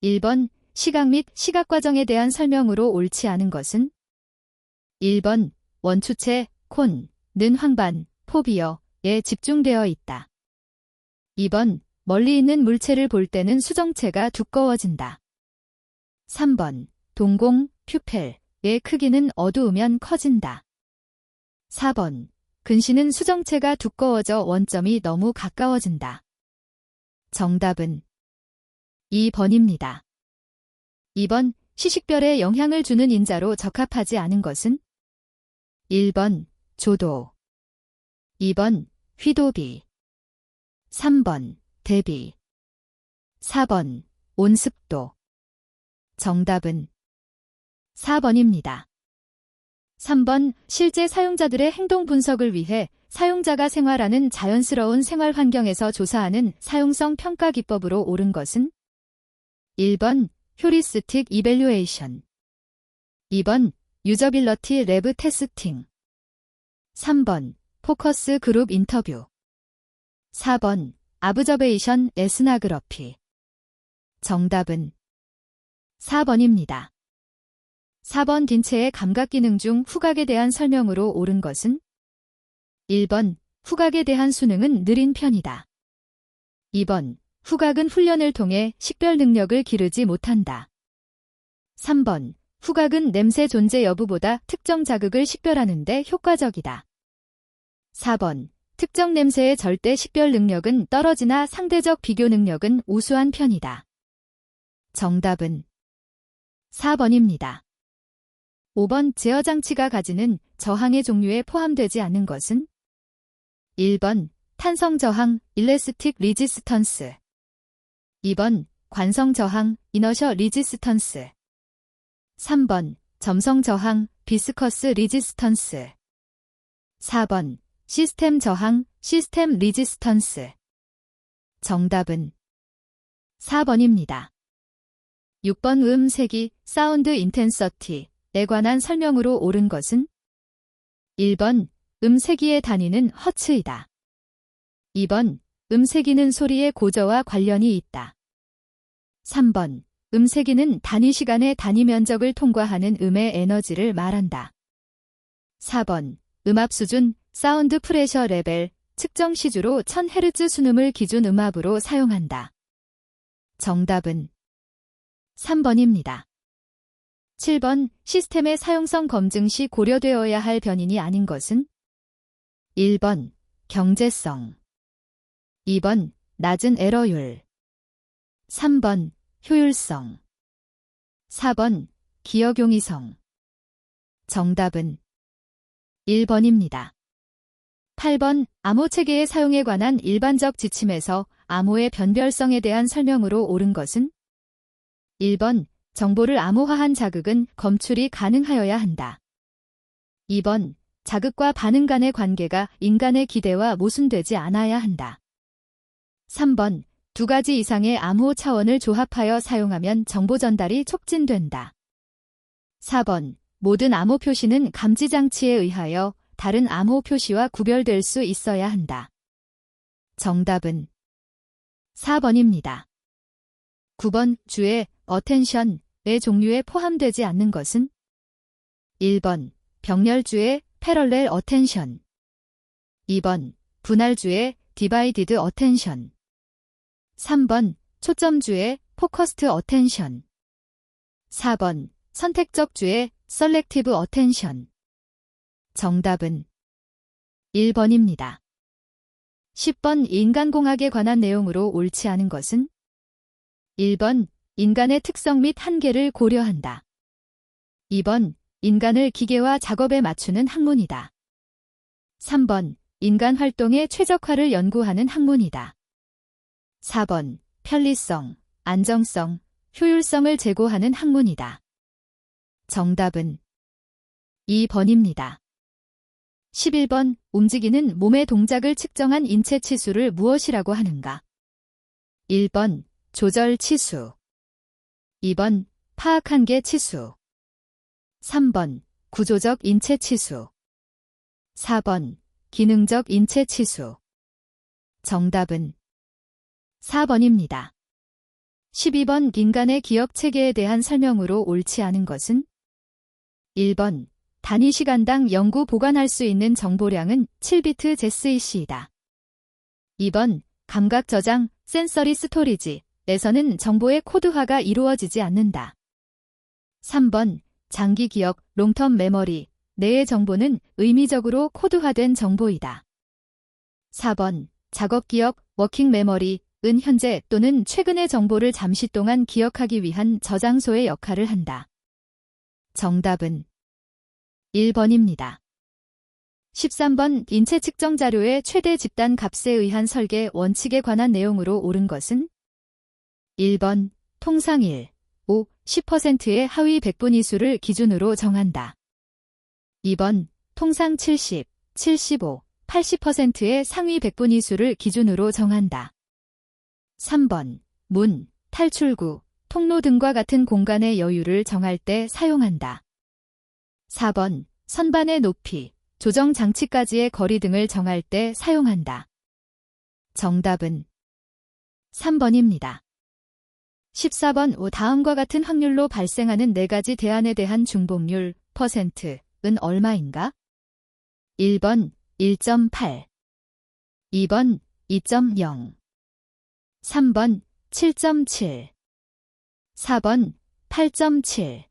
1번 시각 및 시각 과정에 대한 설명으로 옳지 않은 것은 1번 원추체, 콘, 는 황반, 포비어에 집중되어 있다. 2번 멀리 있는 물체를 볼 때는 수정체가 두꺼워진다. 3번 동공, 퓨펠의 크기는 어두우면 커진다. 4번 근시는 수정체가 두꺼워져 원점이 너무 가까워진다. 정답은 2번입니다. 2번 시식별에 영향을 주는 인자로 적합하지 않은 것은 1번 조도, 2번 휘도비, 3번 대비, 4번 온습도. 정답은 4번입니다. 3번 실제 사용자들의 행동 분석을 위해 사용자가 생활하는 자연스러운 생활 환경에서 조사하는 사용성 평가 기법으로 옳은 것은 1번 휴리스틱 이밸류에이션, 2번 유저빌러티 랩 테스팅, 3번 포커스 그룹 인터뷰, 4번 아브저베이션 에스나그러피. 정답은 4번입니다. 4번 딘체의 감각 기능 중 후각에 대한 설명으로 옳은 것은 1번 후각에 대한 수능은 느린 편이다. 2번 후각은 훈련을 통해 식별 능력을 기르지 못한다. 3번 후각은 냄새 존재 여부보다 특정 자극을 식별하는 데 효과적이다. 4번 특정 냄새의 절대 식별 능력은 떨어지나 상대적 비교 능력은 우수한 편이다. 정답은 4번입니다. 5번 제어 장치가 가지는 저항의 종류에 포함되지 않은 것은 1번 탄성 저항, 일레스틱 리지스턴스, 2번 관성 저항, 이너셔 리지스턴스, 3번 점성 저항, 비스커스 리지스턴스, 4번 시스템 저항, 시스템 리지스턴스. 정답은 4번입니다. 6번 세기, 사운드 인텐서티에 관한 설명으로 옳은 것은 1번 세기의 단위는 허츠이다. 2번 세기는 소리의 고저와 관련이 있다. 3번 세기는 단위 시간의 단위 면적을 통과하는 음의 에너지를 말한다. 4번 음압 수준, 사운드 프레셔 레벨, 측정 시주로 1000Hz 순음을 기준 음압으로 사용한다. 정답은 3번입니다. 7번 시스템의 사용성 검증 시 고려되어야 할 변인이 아닌 것은 1번 경제성, 2번 낮은 에러율, 3번 효율성, 4번 기억용이성. 정답은 1번입니다. 8번 암호 체계의 사용에 관한 일반적 지침에서 암호의 변별성에 대한 설명으로 옳은 것은 1번 정보를 암호화한 자극은 검출이 가능하여야 한다. 2번 자극과 반응 간의 관계가 인간의 기대와 모순되지 않아야 한다. 3번 두 가지 이상의 암호 차원을 조합하여 사용하면 정보 전달이 촉진된다. 4번 모든 암호 표시는 감지 장치에 의하여 다른 암호 표시와 구별될 수 있어야 한다. 정답은 4번입니다. 9번 주의 어텐션의 종류에 포함되지 않는 것은 1번 병렬주의 패럴렐 어텐션, 2번 분할주의 디바이디드 어텐션, 3번 초점주의 포커스드 어텐션, 4번 선택적주의 셀렉티브 어텐션. 정답은 1번입니다. 10번 인간공학에 관한 내용으로 옳지 않은 것은 1번 인간의 특성 및 한계를 고려한다. 2번 인간을 기계와 작업에 맞추는 학문이다. 3번 인간 활동의 최적화를 연구하는 학문이다. 4번 편리성, 안정성, 효율성을 제고하는 학문이다. 정답은 2번입니다. 11번 움직이는 몸의 동작을 측정한 인체 치수를 무엇이라고 하는가? 1번 조절 치수, 2번 파악 한계 치수, 3번 구조적 인체 치수, 4번 기능적 인체 치수. 정답은 4번입니다. 12번 인간의 기억 체계에 대한 설명으로 옳지 않은 것은 1번 단위 시간당 영구 보관할 수 있는 정보량은 7비트 JSON이다. 2번 감각 저장 센서리 스토리지에서는 정보의 코드화가 이루어지지 않는다. 3번 장기 기억 롱텀 메모리 내의 정보는 의미적으로 코드화된 정보이다. 4번 작업 기억 워킹 메모리은 현재 또는 최근의 정보를 잠시 동안 기억하기 위한 저장소의 역할을 한다. 정답은 1번입니다. 13번 인체 측정 자료의 최대 집단 값에 의한 설계 원칙에 관한 내용으로 옳은 것은 1번 통상 1, 5, 10%의 하위 백분위수를 기준으로 정한다. 2번 통상 70, 75, 80%의 상위 백분위수를 기준으로 정한다. 3번 문, 탈출구, 통로 등과 같은 공간의 여유를 정할 때 사용한다. 4번 선반의 높이, 조정 장치까지의 거리 등을 정할 때 사용한다. 정답은 3번입니다. 14번 다음과 같은 확률로 발생하는 4가지 대안에 대한 중복률 %은 얼마인가? 1번 1.8 2번 2.0 3번 7.7 4번 8.7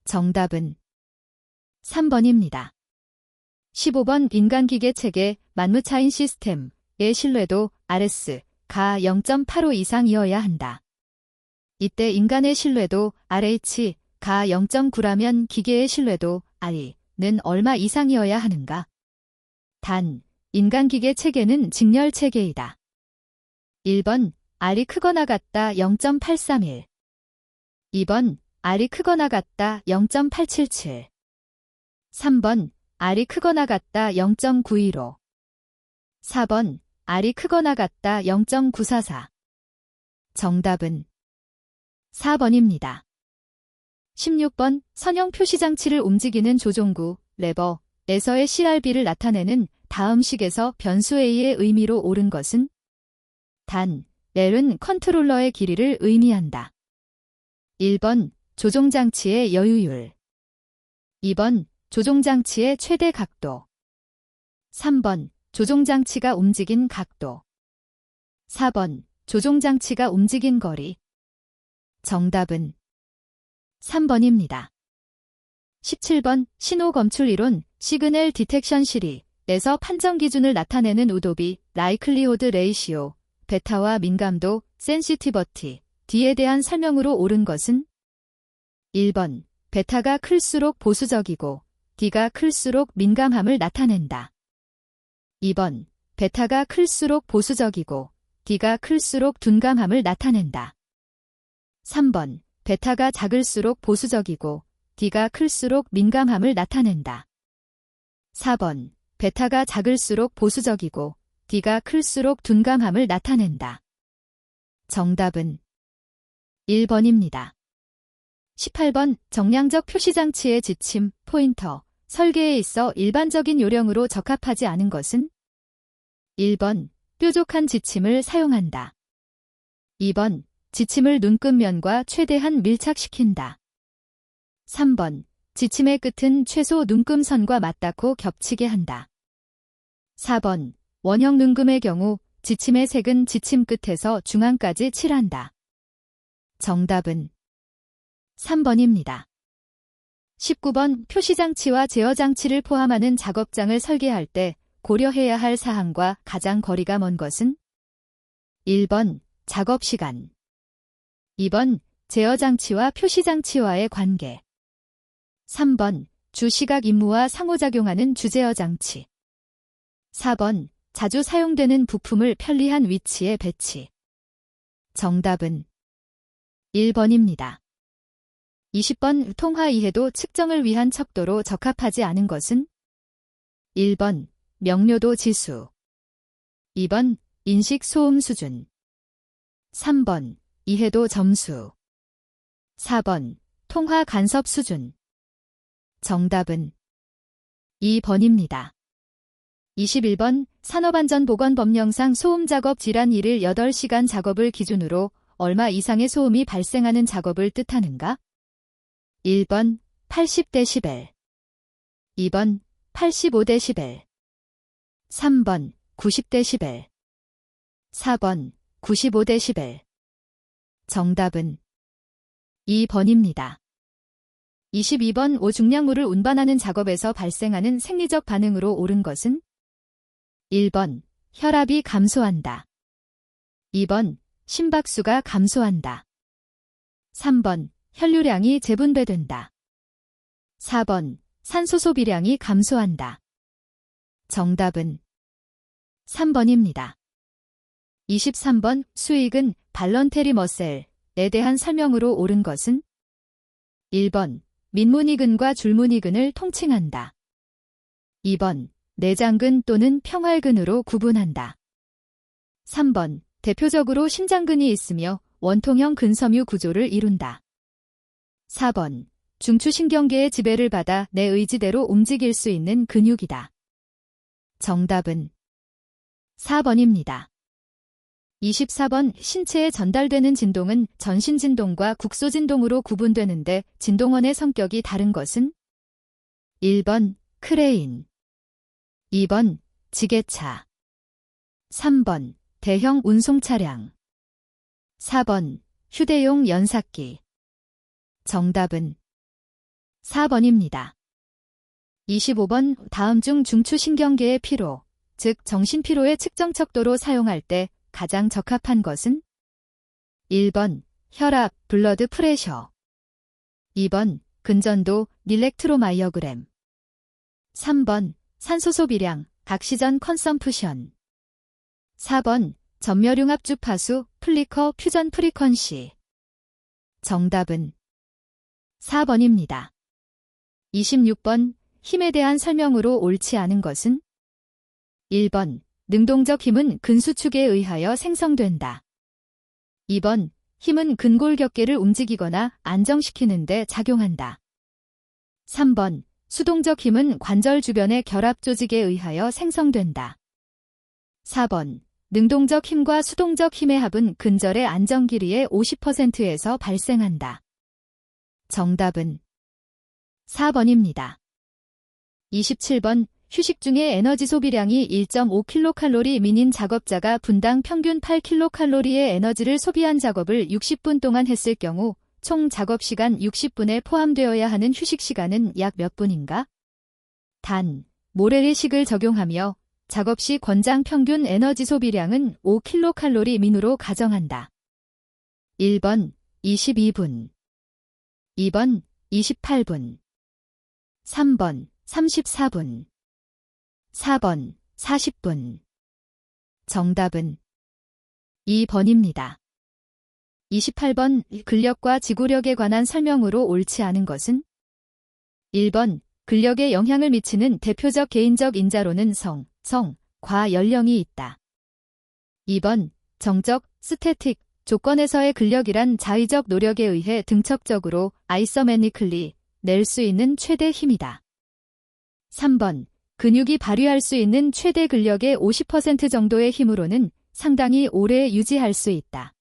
정답은 3번입니다. 15번 인간기계 체계 만무차인 시스템의 신뢰도 RS가 0.85 이상이어야 한다. 이때 인간의 신뢰도 RH가 0.9라면 기계의 신뢰도 R는 얼마 이상이어야 하는가? 단, 인간기계 체계는 직렬 체계이다. 1번 R이 크거나 같다 0.831 2번 R이 크거나 같다 0.877 3번 R이 크거나 같다 0.915 4번 R이 크거나 같다 0.944 정답은 4번입니다. 16번 선형 표시장치를 움직이는 조종구 레버에서의 CRB를 나타내는 다음 식에서 변수 A의 의미로 옳은 것은 단, L은 컨트롤러의 길이를 의미한다. 1번 조종장치의 여유율 2번 조종장치의 최대 각도 3번 조종장치가 움직인 각도 4번 조종장치가 움직인 거리 정답은 3번입니다. 17번 신호 검출 이론 시그널 디텍션 시리에서 판정 기준을 나타내는 우도비 라이클리호드 레이시오 베타와 민감도 센시티버티 D에 대한 설명으로 옳은 것은 1번 베타가 클수록 보수적이고 D가 클수록 민감함을 나타낸다. 2번 베타가 클수록 보수적이고 D가 클수록 둔감함을 나타낸다. 3번 베타가 작을수록 보수적이고 D가 클수록 민감함을 나타낸다. 4번 베타가 작을수록 보수적이고 D가 클수록 둔감함을 나타낸다. 정답은 1번입니다. 18번 정량적 표시장치의 지침, 포인터, 설계에 있어 일반적인 요령으로 적합하지 않은 것은 1번 뾰족한 지침을 사용한다. 2번 지침을 눈끝면과 최대한 밀착시킨다. 3번 지침의 끝은 최소 눈금선과 맞닿고 겹치게 한다. 4번 원형 눈금의 경우 지침의 색은 지침 끝에서 중앙까지 칠한다. 정답은 3번입니다. 19번 표시장치와 제어장치를 포함하는 작업장을 설계할 때 고려해야 할 사항과 가장 거리가 먼 것은 1번 작업시간 2번 제어장치와 표시장치와의 관계 3번 주시각 임무와 상호작용하는 주제어장치 4번 자주 사용되는 부품을 편리한 위치에 배치 정답은 1번입니다. 20번 통화 이해도 측정을 위한 척도로 적합하지 않은 것은 1번 명료도 지수 2번 인식 소음 수준 3번 이해도 점수 4번 통화 간섭 수준 정답은 2번입니다. 21번 산업안전보건법령상 소음작업 질환 1일 8시간 작업을 기준으로 얼마 이상의 소음이 발생하는 작업을 뜻하는가? 1번 80dB, 2번 85dB, 3번 90dB, 4번 95dB. 정답은 2번입니다. 22번 오중량물을 운반하는 작업에서 발생하는 생리적 반응으로 옳은 것은 1번 혈압이 감소한다. 2번 심박수가 감소한다. 3번 혈류량이 재분배된다. 4번 산소 소비량이 감소한다. 정답은 3번입니다. 23번 수익은 발런테리 머셀에 대한 설명으로 옳은 것은 1번 민문이근과 줄무늬근을 통칭한다. 2번 내장근 또는 평활근으로 구분한다. 3번 대표적으로 심장근이 있으며 원통형 근섬유 구조를 이룬다. 4번 중추신경계의 지배를 받아 내 의지대로 움직일 수 있는 근육이다. 정답은 4번입니다. 24번 신체에 전달되는 진동은 전신진동과 국소진동으로 구분되는데 진동원의 성격이 다른 것은 1번 크레인, 2번 지게차, 3번 대형 운송차량, 4번 휴대용 연삭기. 정답은 4번입니다. 25번 다음 중 중추신경계의 피로, 즉 정신피로의 측정 척도로 사용할 때 가장 적합한 것은 1번 혈압, 블러드 프레셔, 2번 근전도, 일렉트로마이어그램, 3번 산소 소비량, 각시전 컨섬프션, 4번 전멸융합 주파수, 플리커 퓨전 프리퀀시. 정답은 4번입니다. 26번 힘에 대한 설명으로 옳지 않은 것은 1번 능동적 힘은 근수축에 의하여 생성된다. 2번 힘은 근골격계를 움직이거나 안정시키는 데 작용한다. 3번 수동적 힘은 관절 주변의 결합 조직에 의하여 생성된다. 4번 능동적 힘과 수동적 힘의 합은 근절의 안정 길이의 50%에서 발생한다. 정답은 4번입니다. 27번 휴식 중에 에너지 소비량이 1.5kcal 미닌 작업자가 분당 평균 8kcal의 에너지를 소비한 작업을 60분 동안 했을 경우 총 작업시간 60분에 포함되어야 하는 휴식시간은 약 몇 분인가? 단, 모레리식을 적용하며 작업 시 권장 평균 에너지 소비량은 5kcal 민으로 가정한다. 1번 22분, 2번 28분, 3번 34분, 4번 40분. 정답은 2번입니다. 28번 근력과 지구력에 관한 설명으로 옳지 않은 것은 1번 근력에 영향을 미치는 대표적 개인적 인자로는 성, 과 연령이 있다. 2번 정적, 스태틱 조건에서의 근력이란 자의적 노력에 의해 등척적으로 아이서매니클리 낼 수 있는 최대 힘이다. 3번 근육이 발휘할 수 있는 최대 근력의 50% 정도의 힘으로는 상당히 오래 유지할 수 있다.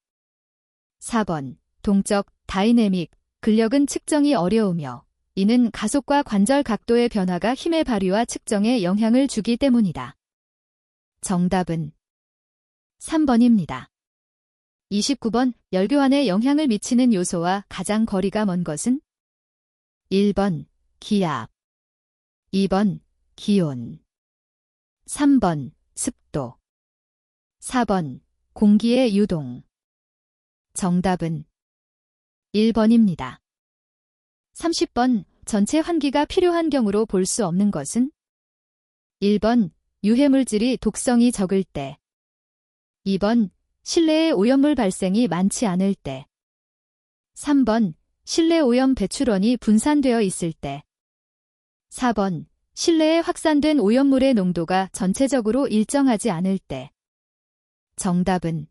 4번 동적, 다이내믹 근력은 측정이 어려우며 이는 가속과 관절 각도의 변화가 힘의 발휘와 측정에 영향을 주기 때문이다. 정답은 3번입니다. 29번 열교환에 영향을 미치는 요소와 가장 거리가 먼 것은 1번 기압, 2번 기온, 3번 습도, 4번 공기의 유동. 정답은 1번입니다. 30번 전체 환기가 필요한 경우로 볼 수 없는 것은 1번 유해물질이 독성이 적을 때, 2번 실내에 오염물 발생이 많지 않을 때, 3번 실내 오염 배출원이 분산되어 있을 때, 4번 실내에 확산된 오염물의 농도가 전체적으로 일정하지 않을 때. 정답은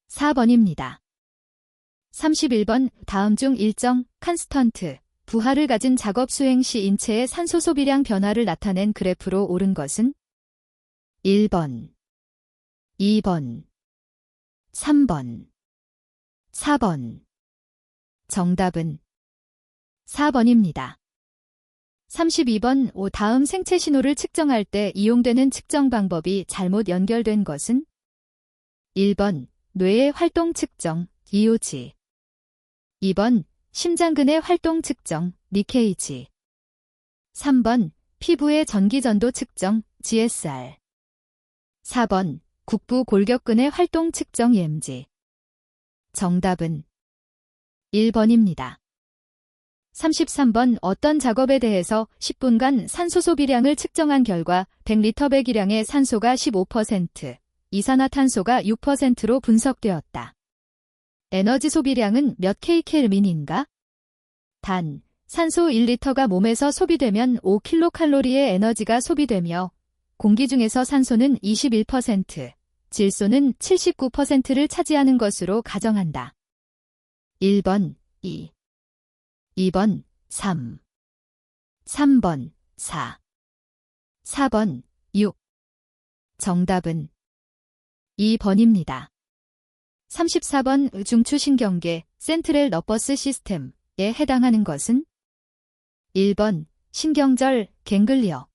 4번입니다. 31번 다음 중 일정, 칸스턴트, 부하를 가진 작업 수행 시 인체의 산소 소비량 변화를 나타낸 그래프로 옳은 것은 1번, 2번, 3번. 4번. 정답은 4번입니다. 32번 다음 생체 신호를 측정할 때 이용되는 측정 방법이 잘못 연결된 것은? 1번 뇌의 활동 측정, EOG. 2번 심장근의 활동 측정, EKG. 3번 피부의 전기전도 측정, GSR. 4번 국부 골격근의 활동 측정, EMG. 정답은 1번입니다. 33번 어떤 작업에 대해서 10분간 산소 소비량을 측정한 결과 100리터 배기량의 산소가 15%, 이산화탄소가 6%로 분석되었다. 에너지 소비량은 몇 kkelvin인가? 단, 산소 1리터가 몸에서 소비되면 5kcal의 에너지가 소비되며 공기 중에서 산소는 21%, 질소는 79%를 차지하는 것으로 가정한다. 1번 2, 2번 3, 3번 4, 4번 6. 정답은 2번입니다. 34번 중추신경계 센트럴 너버스 시스템에 해당하는 것은? 1번 신경절 갱글리어.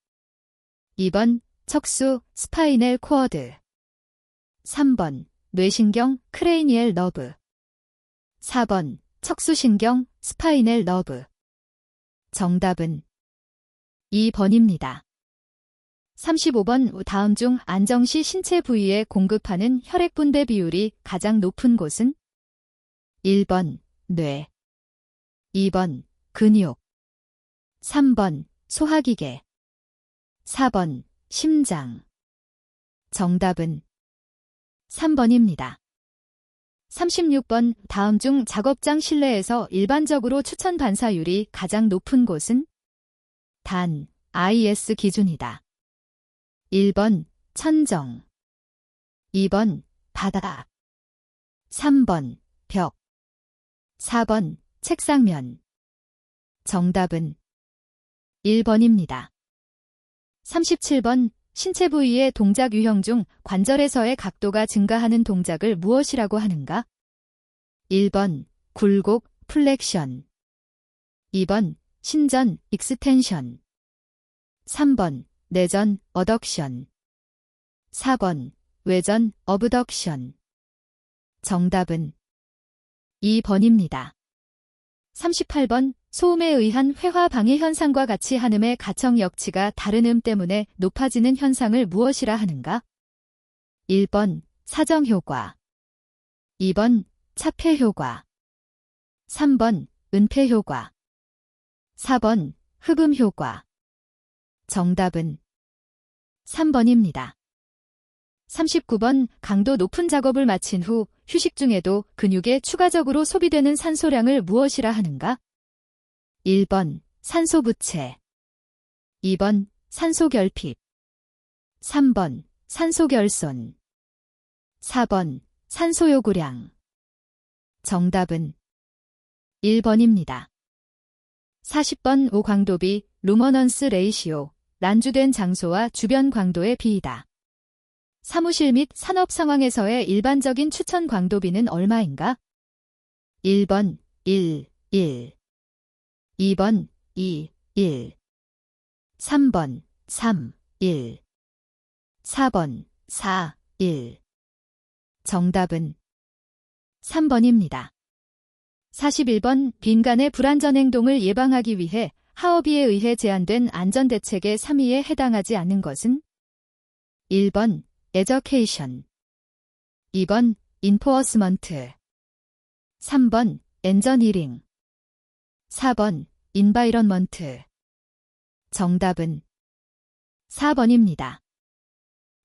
2번 척수 스파이넬 코어드. 3번 뇌신경 크레이니엘 너브. 4번 척수신경 스파이넬 너브. 정답은 2번입니다. 35번 다음 중 안정시 신체 부위에 공급하는 혈액 분배 비율이 가장 높은 곳은? 1번 뇌. 2번 근육. 3번 소화기계. 4번 심장. 정답은 3번입니다. 36번 다음 중 작업장 실내에서 일반적으로 추천 반사율이 가장 높은 곳은? 단, IS 기준이다. 1번 천정. 2번 바닥. 3번 벽. 4번 책상면. 정답은 1번입니다. 37번 신체 부위의 동작 유형 중 관절에서의 각도가 증가하는 동작을 무엇이라고 하는가? 1번 굴곡 플렉션. 2번 신전 익스텐션. 3번 내전 어덕션. 4번 외전 어브덕션. 정답은 2번입니다. 38번 소음에 의한 회화 방해 현상과 같이 한음의 가청 역치가 다른 음 때문에 높아지는 현상을 무엇이라 하는가? 1번 사정효과. 2번 차폐효과. 3번 은폐효과. 4번 흡음효과. 정답은 3번입니다. 39번 강도 높은 작업을 마친 후 휴식 중에도 근육에 추가적으로 소비되는 산소량을 무엇이라 하는가? 1번 산소 부채. 2번 산소 결핍. 3번 산소 결손. 4번 산소 요구량. 정답은 1번입니다. 40번 오광도비 루머넌스 레이시오. 난주된 장소와 주변 광도의 비이다. 사무실 및 산업 상황에서의 일반적인 추천 광도비는 얼마인가? 1번 1, 1. 2번 2, 1. 3번 3, 1. 4번 4, 1. 정답은 3번입니다. 41번 빈간의 불안전 행동을 예방하기 위해 하어비에 의해 제안된 안전대책의 3위에 해당하지 않는 것은? 1번 에저케이션. 2번 인포어스먼트. 3번 엔저니링. 4번 인바이런먼트. 정답은 4번입니다.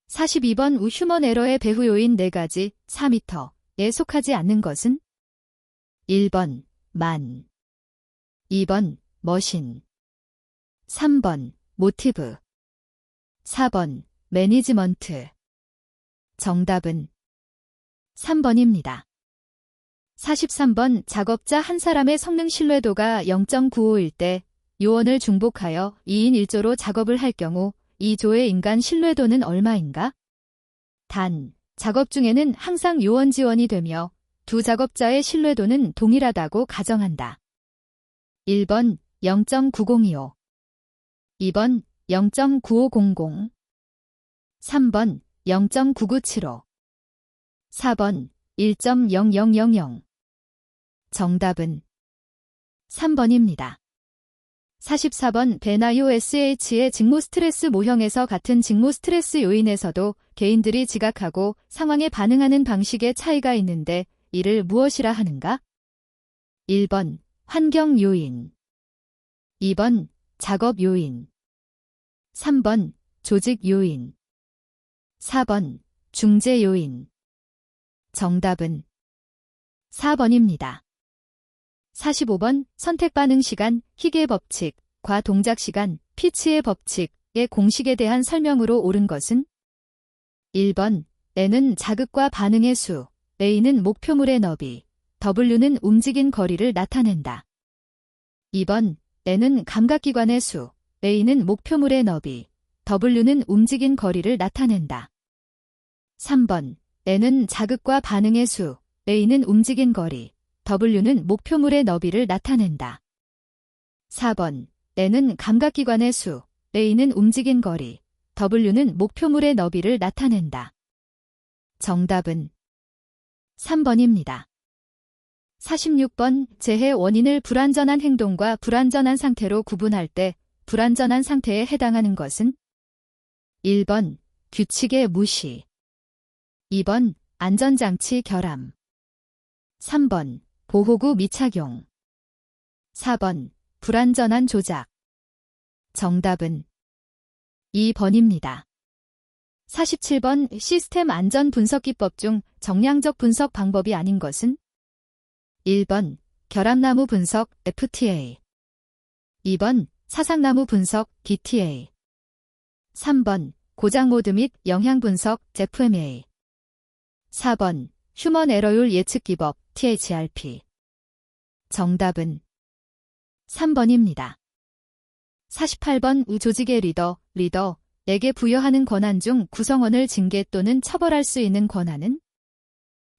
42번 휴먼 에러의 배후 요인 4가지 4m에 속하지 않는 것은? 1번 만. 2번 머신. 3번 모티브. 4번 매니지먼트. 정답은 3번입니다. 43번 작업자 한 사람의 성능 신뢰도가 0.95일 때 요원을 중복하여 2인 1조로 작업을 할 경우 이 조의 인간 신뢰도는 얼마인가? 단, 작업 중에는 항상 요원 지원이 되며 두 작업자의 신뢰도는 동일하다고 가정한다. 1번 0.9025 2번 0.9500 3번 0.9975 4번 1.0000 정답은 3번입니다. 44번 베나요 SH의 직무 스트레스 모형에서 같은 직무 스트레스 요인에서도 개인들이 지각하고 상황에 반응하는 방식에 차이가 있는데 이를 무엇이라 하는가? 1번 환경 요인 2번 작업 요인 3번 조직 요인 4번 중재 요인 정답은 4번입니다. 45번 선택 반응 시간, 희귀의 법칙, 과 동작 시간, 피치의 법칙의 공식에 대한 설명으로 옳은 것은 1번 N은 자극과 반응의 수, A는 목표물의 너비, W는 움직인 거리를 나타낸다. 2번 N은 감각기관의 수, A는 목표물의 너비, W는 움직인 거리를 나타낸다. 3번 N은 자극과 반응의 수, A는 움직인 거리, W는 목표물의 너비를 나타낸다. 4번 N은 감각기관의 수, A는 움직인 거리, W는 목표물의 너비를 나타낸다. 정답은 3번입니다. 46번 재해 원인을 불완전한 행동과 불완전한 상태로 구분할 때 불완전한 상태에 해당하는 것은 1번 규칙의 무시 2번 안전장치 결함 3번 보호구 미착용 4번 불완전한 조작 정답은 2번입니다. 47번 시스템 안전 분석 기법 중 정량적 분석 방법이 아닌 것은 1번 결함나무 분석 FTA 2번 사상나무 분석 DTA 3번 고장 모드 및 영향 분석 ZFMA 4번 휴먼 에러율 예측 기법 THRP 정답은 3번입니다. 48번 조직의 리더에게 부여하는 권한 중 구성원을 징계 또는 처벌할 수 있는 권한은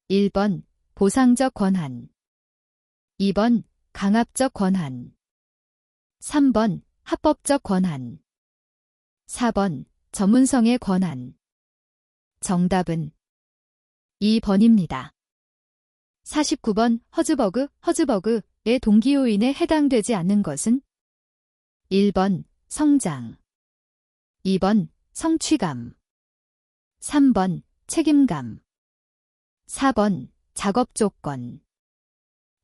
1번 보상적 권한 2번 강압적 권한 3번 합법적 권한 4번 전문성의 권한 정답은 2번입니다. 49번 허즈버그의 동기 요인에 해당되지 않는 것은 1번 성장 2번 성취감 3번 책임감 4번 작업 조건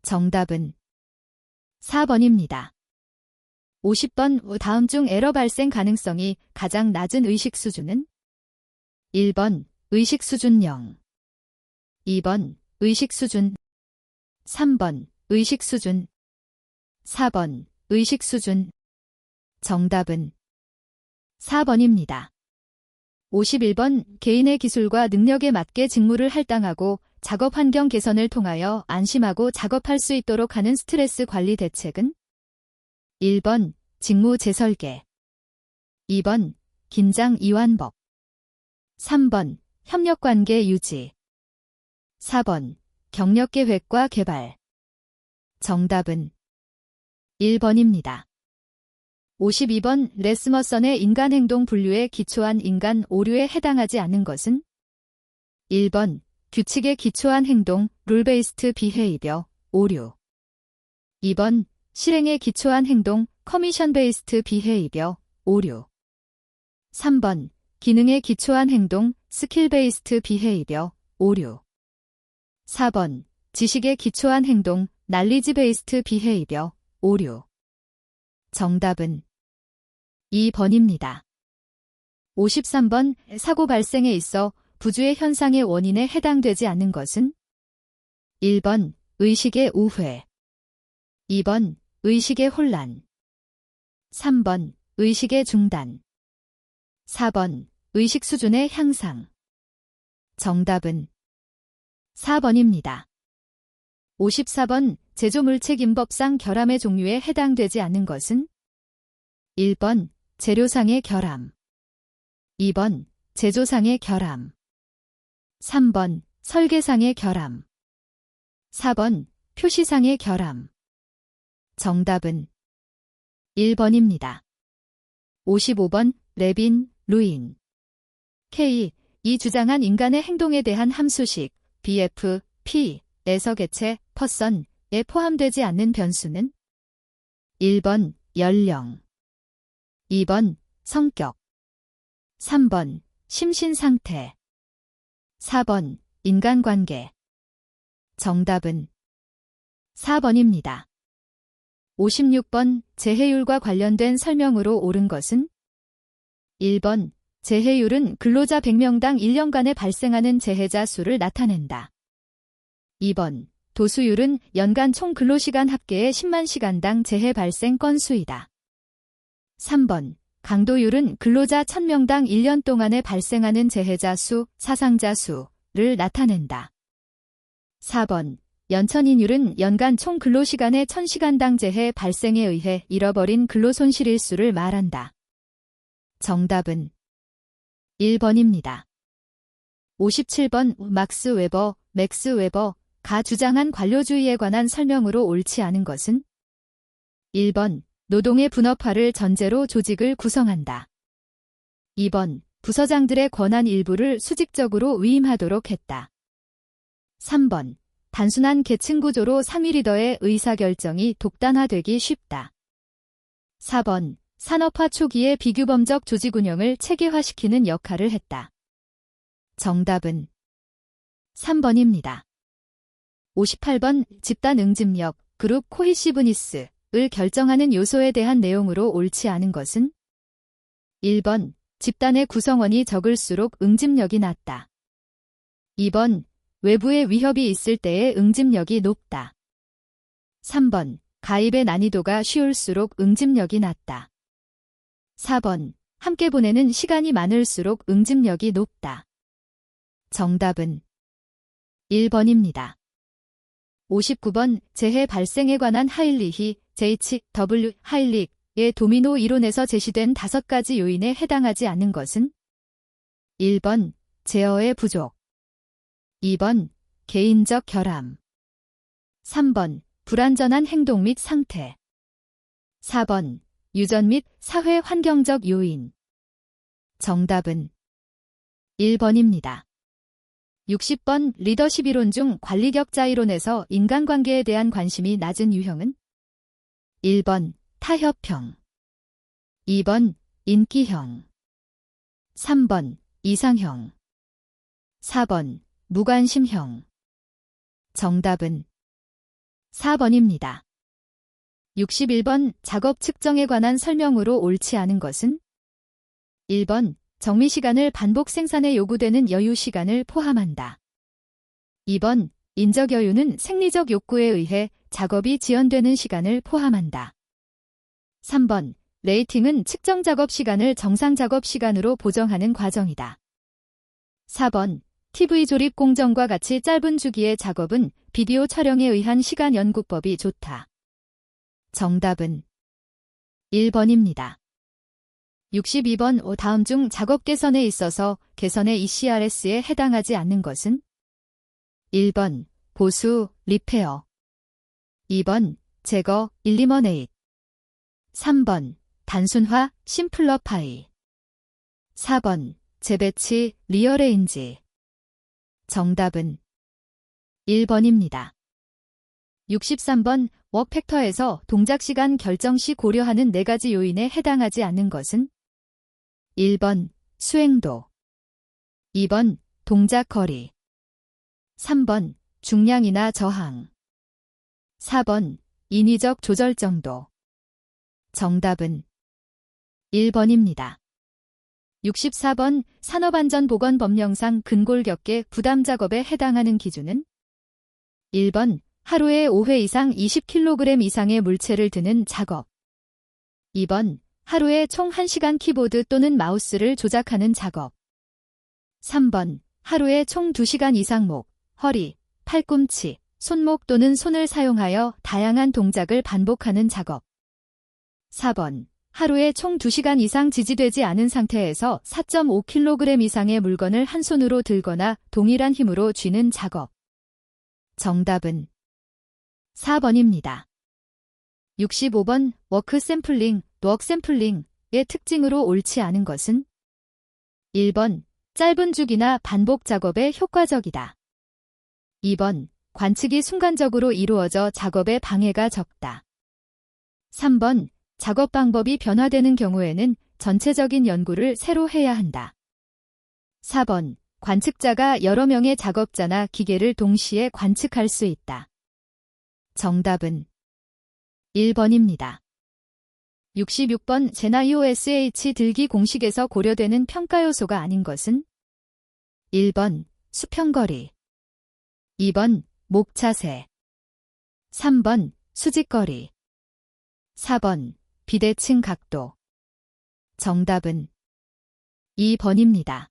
정답은 4번입니다. 50번 다음 중 에러 발생 가능성이 가장 낮은 의식 수준은 1번 의식 수준 0 2번 의식 수준 3번 의식 수준 4번 의식 수준 정답은 4번입니다. 51번 개인의 기술과 능력에 맞게 직무를 할당하고 작업 환경 개선을 통하여 안심하고 작업할 수 있도록 하는 스트레스 관리 대책은 1번 직무 재설계 2번 긴장 이완법 3번 협력관계 유지 4번 경력계획과 개발 정답은 1번입니다. 52번 레스머선의 인간행동 분류에 기초한 인간 오류에 해당하지 않는 것은 1번 규칙에 기초한 행동 룰베이스트 비헤이비어 오류 2번 실행에 기초한 행동 커미션 베이스트 비헤이비어 오류 3번 기능에 기초한 행동 스킬 베이스트 비헤이비어 오류 4번 지식에 기초한 행동 날리지 베이스트 비헤이비어 오류 정답은 2번입니다. 53번 사고 발생에 있어 부주의 현상의 원인에 해당되지 않는 것은 1번 의식의 우회 2번 의식의 혼란 3번 의식의 중단 4번 의식 수준의 향상 정답은 4번입니다. 54번 제조물책임법상 결함의 종류에 해당되지 않는 것은 1번 재료상의 결함 2번 제조상의 결함 3번 설계상의 결함 4번 표시상의 결함. 정답은 1번입니다. 55번 레빈, 루인. K. 이 주장한 인간의 행동에 대한 함수식 BF, P에서 개체, 퍼선에 포함되지 않는 변수는 1번 연령, 2번 성격, 3번 심신상태, 4번 인간관계. 정답은 4번입니다. 56번 재해율과 관련된 설명으로 옳은 것은 1번 재해율은 근로자 100명당 1년간에 발생하는 재해자 수를 나타낸다. 2번 도수율은 연간 총 근로시간 합계의 10만 시간당 재해 발생 건수이다. 3번 강도율은 근로자 1000명당 1년 동안에 발생하는 재해자 수, 사상자 수를 나타낸다. 4번 연천인율은 연간 총 근로시간의 1000시간당 재해 발생에 의해 잃어버린 근로손실일수를 말한다. 정답은 1번입니다. 57번 막스 웨버, 맥스 웨버가 주장한 관료주의에 관한 설명으로 옳지 않은 것은 1번 노동의 분업화를 전제로 조직을 구성한다. 2번 부서장들의 권한 일부를 수직적으로 위임하도록 했다. 3번 단순한 계층 구조로 상위 리더의 의사결정이 독단화되기 쉽다. 4번 산업화 초기의 비규범적 조직 운영을 체계화시키는 역할을 했다. 정답은 3번입니다. 58번 집단 응집력, 그룹 코히시브니스를 결정하는 요소에 대한 내용으로 옳지 않은 것은 1번 집단의 구성원이 적을수록 응집력이 낮다. 2번 외부의 위협이 있을 때의 응집력이 높다. 3번 가입의 난이도가 쉬울수록 응집력이 낮다. 4번 함께 보내는 시간이 많을수록 응집력이 높다. 정답은 1번입니다. 59번 재해 발생에 관한 하일리히 J.W. 하일릭의 도미노 이론에서 제시된 5가지 요인에 해당하지 않는 것은 1번 제어의 부족, 2번 개인적 결함, 3번 불완전한 행동 및 상태, 4번 유전 및 사회 환경적 요인. 정답은 1번입니다. 60번 리더십 이론 중 관리격자 이론에서 인간관계에 대한 관심이 낮은 유형은 1번 타협형, 2번 인기형, 3번 이상형, 4번 무관심형. 정답은 4번입니다. 61번 작업 측정에 관한 설명으로 옳지 않은 것은 1번 정미시간을 반복 생산에 요구되는 여유시간을 포함한다. 2번 인적 여유는 생리적 욕구에 의해 작업이 지연되는 시간을 포함한다. 3번 레이팅은 측정 작업 시간을 정상 작업 시간으로 보정하는 과정이다. 4번 TV 조립 공정과 같이 짧은 주기의 작업은 비디오 촬영에 의한 시간 연구법이 좋다. 정답은 1번입니다. 62번 다음 중 작업 개선에 있어서 개선의 ECRS에 해당하지 않는 것은 1번 보수, 리페어, 2번 제거, 일리머네이트, 3번 단순화, 심플러파이, 4번 재배치, 리어레인지. 정답은 1번입니다. 63번 워크팩터에서 동작시간 결정 시 고려하는 4가지 요인에 해당하지 않는 것은 1번 수행도, 2번 동작 거리, 3번 중량이나 저항, 4번 인위적 조절 정도. 정답은 1번입니다. 64번 산업안전보건법령상 근골격계 부담작업에 해당하는 기준은 1번 하루에 5회 이상 20kg 이상의 물체를 드는 작업, 2번 하루에 총 1시간 키보드 또는 마우스를 조작하는 작업, 3번 하루에 총 2시간 이상 목, 허리, 팔꿈치, 손목 또는 손을 사용하여 다양한 동작을 반복하는 작업, 4번 하루에 총 2시간 이상 지지되지 않은 상태에서 4.5kg 이상의 물건을 한 손으로 들거나 동일한 힘으로 쥐는 작업. 정답은 4번입니다. 65번 워크 샘플링, 웍 샘플링의 특징으로 옳지 않은 것은 1번 짧은 주기나 반복 작업에 효과적이다. 2번 관측이 순간적으로 이루어져 작업에 방해가 적다. 3번 작업 방법이 변화되는 경우에는 전체적인 연구를 새로 해야 한다. 4번 관측자가 여러 명의 작업자나 기계를 동시에 관측할 수 있다. 정답은 1번입니다. 66번 제나이오SH 들기 공식에서 고려되는 평가 요소가 아닌 것은 1번 수평거리, 2번 목차세, 3번 수직거리, 4번 비대칭 각도. 정답은 2번입니다.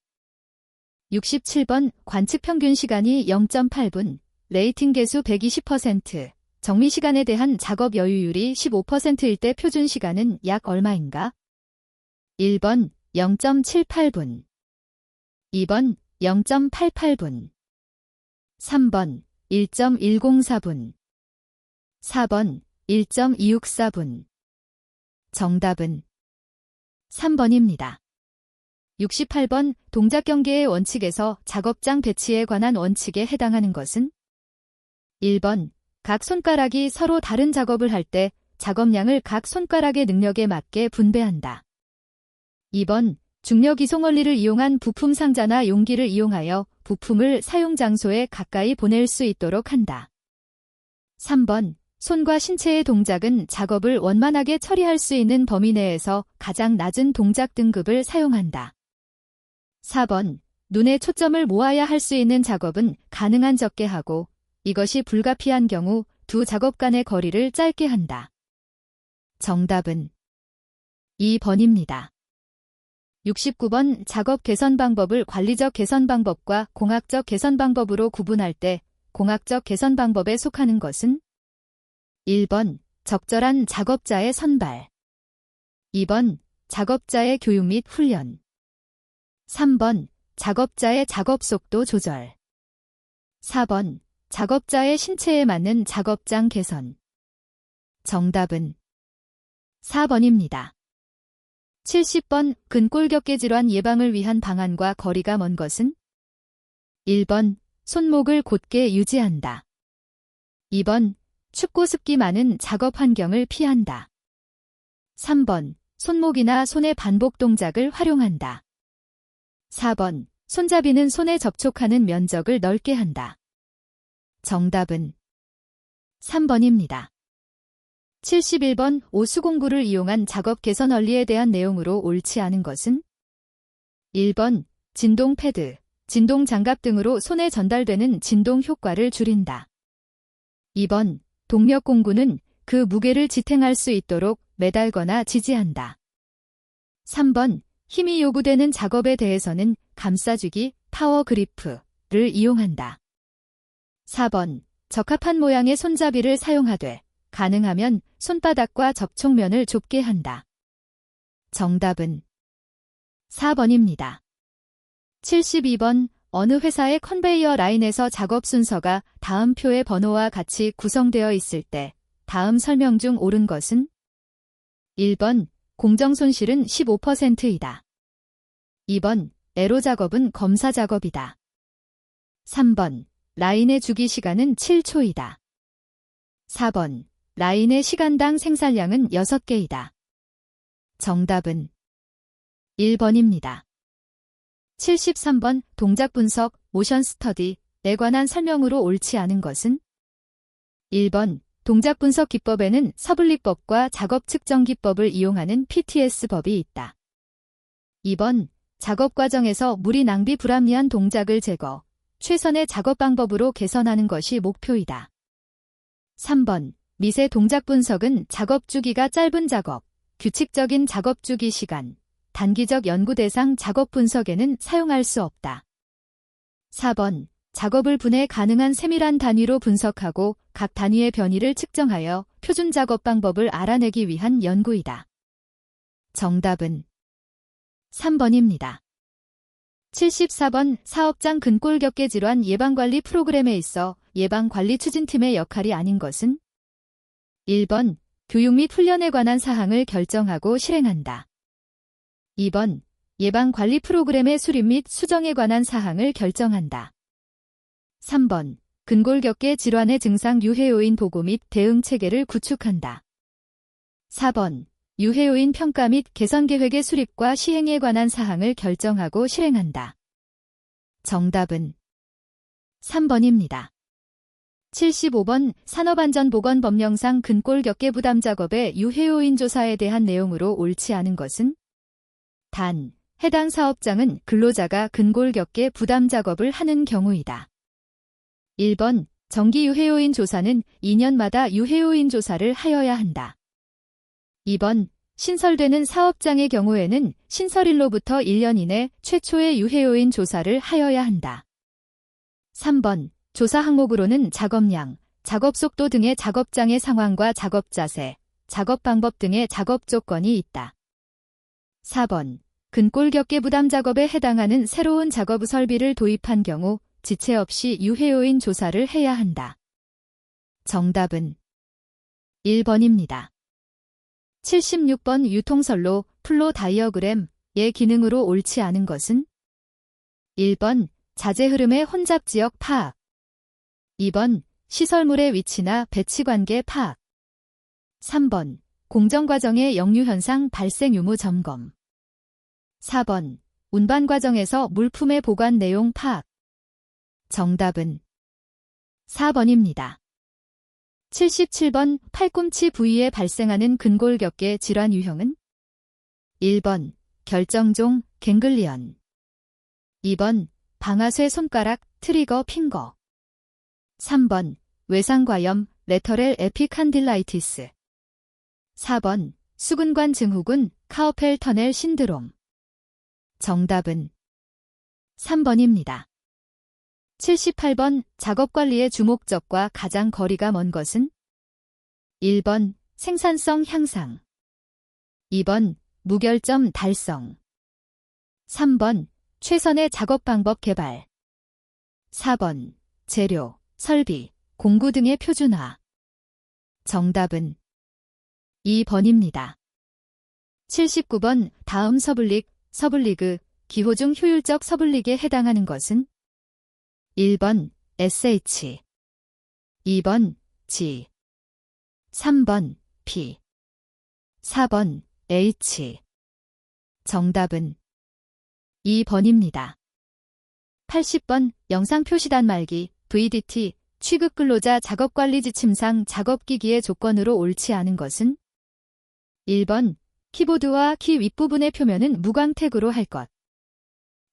67번 관측 평균 시간이 0.8분, 레이팅 개수 120%, 정미 시간에 대한 작업 여유율이 15%일 때 표준 시간은 약 얼마인가? 1번 0.78분, 2번 0.88분, 3번 1.104분, 4번 1.264분. 정답은 3번입니다. 68번 동작 경계의 원칙에서 작업장 배치에 관한 원칙에 해당하는 것은 1번 각 손가락이 서로 다른 작업을 할 때 작업량을 각 손가락의 능력에 맞게 분배한다. 2번 중력 이송 원리를 이용한 부품 상자나 용기를 이용하여 부품을 사용 장소에 가까이 보낼 수 있도록 한다. 3번 손과 신체의 동작은 작업을 원만하게 처리할 수 있는 범위 내에서 가장 낮은 동작 등급을 사용한다. 4번 눈의 초점을 모아야 할 수 있는 작업은 가능한 적게 하고 이것이 불가피한 경우 두 작업 간의 거리를 짧게 한다. 정답은 2번입니다. 69번 작업 개선 방법을 관리적 개선 방법과 공학적 개선 방법으로 구분할 때 공학적 개선 방법에 속하는 것은 1번 적절한 작업자의 선발, 2번 작업자의 교육 및 훈련, 3번 작업자의 작업 속도 조절, 4번 작업자의 신체에 맞는 작업장 개선. 정답은 4번입니다. 70번 근골격계 질환 예방을 위한 방안과 거리가 먼 것은 1번 손목을 곧게 유지한다. 2번 춥고 습기 많은 작업 환경을 피한다. 3번 손목이나 손의 반복 동작을 활용한다. 4번 손잡이는 손에 접촉하는 면적을 넓게 한다. 정답은 3번입니다. 71번 오수공구를 이용한 작업 개선 원리에 대한 내용으로 옳지 않은 것은 1번 진동 패드, 진동 장갑 등으로 손에 전달되는 진동 효과를 줄인다. 2번 동력 공구는 그 무게를 지탱할 수 있도록 매달거나 지지한다. 3번 힘이 요구되는 작업에 대해서는 감싸주기, 파워 그리프를 이용한다. 4번 적합한 모양의 손잡이를 사용하되 가능하면 손바닥과 접촉면을 좁게 한다. 정답은 4번입니다. 72번 어느 회사의 컨베이어 라인에서 작업 순서가 다음 표의 번호와 같이 구성되어 있을 때 다음 설명 중 옳은 것은 1번 공정 손실은 15%이다. 2번 에로 작업은 검사 작업이다. 3번 라인의 주기 시간은 7초이다. 4번 라인의 시간당 생산량은 6개이다. 정답은 1번입니다. 73번 동작 분석, 모션 스터디에 관한 설명으로 옳지 않은 것은 1번 동작 분석 기법에는 서블릭법과 작업 측정 기법을 이용하는 PTS법이 있다. 2번 작업 과정에서 무리 낭비 불합리한 동작을 제거, 최선의 작업 방법으로 개선하는 것이 목표이다. 3번 미세 동작 분석은 작업 주기가 짧은 작업, 규칙적인 작업 주기 시간, 단기적 연구 대상 작업 분석에는 사용할 수 없다. 4번 작업을 분해 가능한 세밀한 단위로 분석하고 각 단위의 변이를 측정하여 표준 작업 방법을 알아내기 위한 연구이다. 정답은 3번입니다. 74번 사업장 근골격계 질환 예방관리 프로그램에 있어 예방관리 추진팀의 역할이 아닌 것은 1번 교육 및 훈련에 관한 사항을 결정하고 실행한다. 2번 예방관리 프로그램의 수립 및 수정에 관한 사항을 결정한다. 3번 근골격계 질환의 증상 유해요인 보고 및 대응 체계를 구축한다. 4번 유해요인 평가 및 개선 계획의 수립과 시행에 관한 사항을 결정하고 실행한다. 정답은 3번입니다. 75번 산업안전보건법령상 근골격계 부담 작업의 유해요인 조사에 대한 내용으로 옳지 않은 것은 단, 해당 사업장은 근로자가 근골격계 부담 작업을 하는 경우이다. 1번 정기 유해요인 조사는 2년마다 유해요인 조사를 하여야 한다. 2번 신설되는 사업장의 경우에는 신설일로부터 1년 이내 최초의 유해요인 조사를 하여야 한다. 3번 조사 항목으로는 작업량, 작업 속도 등의 작업장의 상황과 작업 자세, 작업 방법 등의 작업 조건이 있다. 4번 근골격계 부담 작업에 해당하는 새로운 작업 설비를 도입한 경우 지체 없이 유해요인 조사를 해야 한다. 정답은 1번입니다. 76번 유통선로 플로 다이어그램의 기능으로 옳지 않은 것은 1번 자재 흐름의 혼잡 지역 파악 2번 시설물의 위치나 배치 관계 파악 3번 공정 과정의 역류 현상 발생 유무 점검 4번 운반 과정에서 물품의 보관 내용 파악 정답은 4번입니다. 77번 팔꿈치 부위에 발생하는 근골격계 질환 유형은 1번 결정종 갱글리언 2번 방아쇠 손가락 트리거 핑거 3번 외상과염 레터렐 에피칸딜라이티스 4번 수근관 증후군 카우펠 터넬 신드롬 정답은 3번입니다. 78번 작업관리의 주목적과 가장 거리가 먼 것은 1번 생산성 향상 2번 무결점 달성 3번 최선의 작업 방법 개발 4번 재료, 설비, 공구 등의 표준화 정답은 2번입니다. 79번 다음 서블리그, 기호 중 효율적 서블릭에 해당하는 것은 1번 SH 2번 G 3번 P 4번 H 정답은 2번입니다. 80번 영상표시단 말기 VDT 취급근로자 작업관리 지침상 작업기기의 조건으로 옳지 않은 것은 1번 키보드와 키 윗부분의 표면은 무광택으로 할 것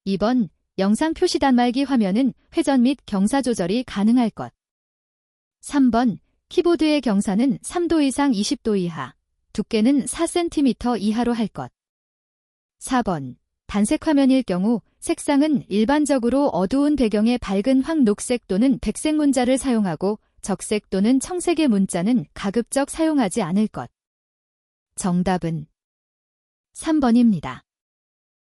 2번 영상 표시 단말기 화면은 회전 및 경사 조절이 가능할 것 3번 키보드의 경사는 3도 이상 20도 이하, 두께는 4cm 이하로 할 것 4번 단색 화면일 경우 색상은 일반적으로 어두운 배경에 밝은 황녹색 또는 백색 문자를 사용하고 적색 또는 청색의 문자는 가급적 사용하지 않을 것 정답은 3번입니다.